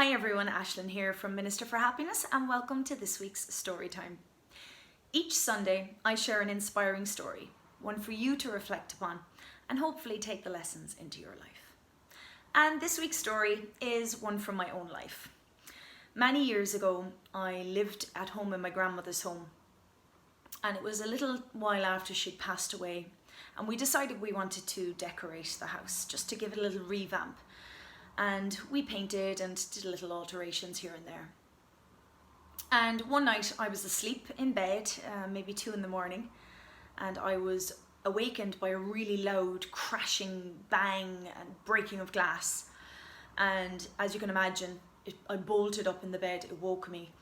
Hi everyone, Ashlyn here from Minister for Happiness and welcome to this week's story time. Each Sunday I share an inspiring story, one for you to reflect upon and hopefully take the lessons into your life. And this week's story is one from my own life. Many years ago I lived at home in my grandmother's home, and it was a little while after she'd passed away, and we decided we wanted to decorate the house just to give it a little revamp. And we painted and did little alterations here and there. And one night I was asleep in bed, maybe 2 a.m, and I was awakened by a really loud crashing bang and breaking of glass. And as you can imagine, I bolted up in the bed, it woke me,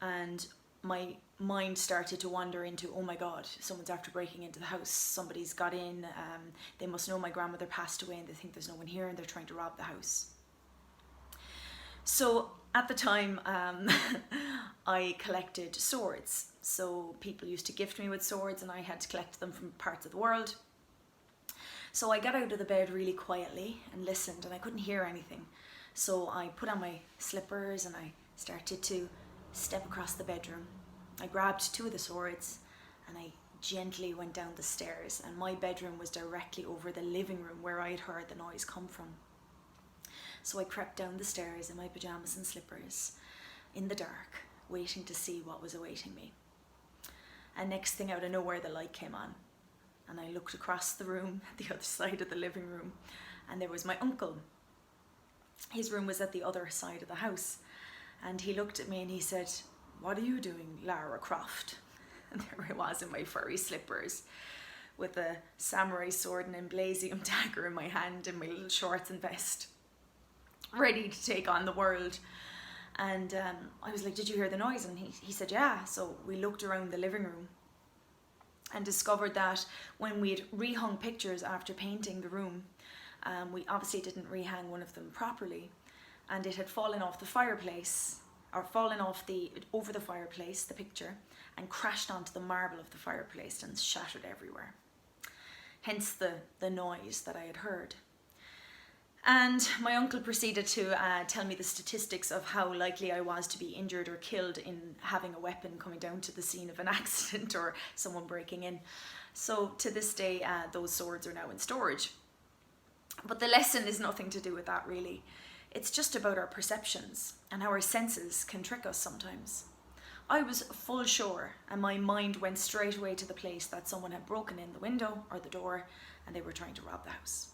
and my mind started to wander into, oh my God, someone's after breaking into the house, somebody's got in, they must know my grandmother passed away and they think there's no one here and they're trying to rob the house. So at the time, I collected swords. So people used to gift me with swords and I had to collect them from parts of the world. So I got out of the bed really quietly and listened, and I couldn't hear anything. So I put on my slippers and I started to step across the bedroom. I grabbed 2 of the swords and I gently went down the stairs, and my bedroom was directly over the living room where I had heard the noise come from. So I crept down the stairs in my pajamas and slippers in the dark, waiting to see what was awaiting me. And next thing, out of nowhere, the light came on, and I looked across the room, the other side of the living room, and there was my uncle. His room was at the other side of the house, and he looked at me and he said, "What are you doing, Lara Croft?" And there I was in my furry slippers with a samurai sword and Emblazium dagger in my hand and my little shorts and vest, ready to take on the world. And I was like, "Did you hear the noise?" And he said, "Yeah." So we looked around the living room and discovered that when we had rehung pictures after painting the room, we obviously didn't rehang one of them properly, and it had fallen off the fireplace, or fallen off over the fireplace, the picture, and crashed onto the marble of the fireplace and shattered everywhere. Hence the noise that I had heard. And my uncle proceeded to tell me the statistics of how likely I was to be injured or killed in having a weapon coming down to the scene of an accident or someone breaking in. So to this day, those swords are now in storage. But the lesson is nothing to do with that, really. It's just about our perceptions and how our senses can trick us sometimes. I was full sure, and my mind went straight away to the place that someone had broken in the window or the door and they were trying to rob the house.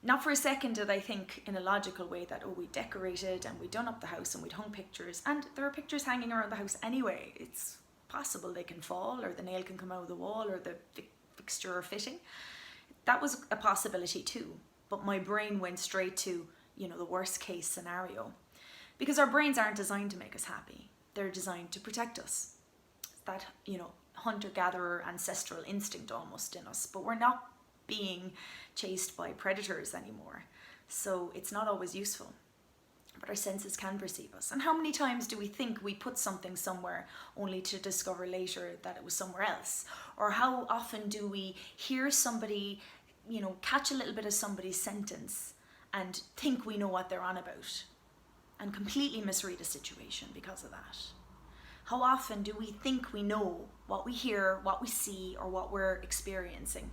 Not for a second did I think in a logical way that, we decorated and we'd done up the house and we'd hung pictures, and there are pictures hanging around the house anyway. It's possible they can fall, or the nail can come out of the wall, or the fixture or fitting. That was a possibility too, but my brain went straight to, the worst case scenario. Because our brains aren't designed to make us happy. They're designed to protect us. It's that, hunter-gatherer ancestral instinct almost in us, but we're not being chased by predators anymore, so it's not always useful, but our senses can perceive us. And how many times do we think we put something somewhere only to discover later that it was somewhere else? Or how often do we hear somebody, catch a little bit of somebody's sentence and think we know what they're on about and completely misread a situation because of that? How often do we think we know what we hear, what we see, or what we're experiencing,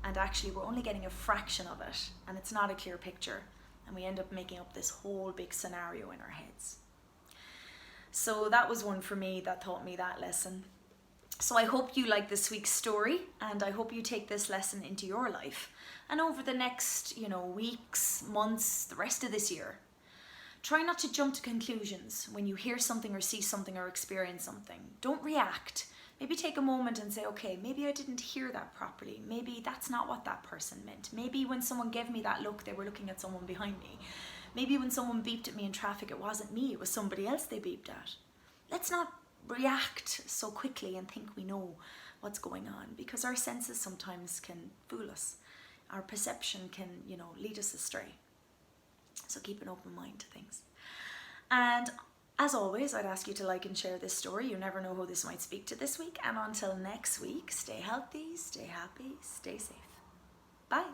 and actually we're only getting a fraction of it, and it's not a clear picture, and we end up making up this whole big scenario in our heads. So that was one for me that taught me that lesson. So I hope you like this week's story, and I hope you take this lesson into your life and over the next weeks, months, the rest of this year. Try not to jump to conclusions when you hear something or see something or experience something. Don't react. Maybe take a moment and say, okay, maybe I didn't hear that properly. Maybe that's not what that person meant. Maybe when someone gave me that look, they were looking at someone behind me. Maybe when someone beeped at me in traffic, it wasn't me, it was somebody else they beeped at. Let's not react so quickly and think we know what's going on, because our senses sometimes can fool us. Our perception can, lead us astray. So keep an open mind to things. And as always, I'd ask you to like and share this story. You never know who this might speak to this week. And until next week, stay healthy, stay happy, stay safe. Bye.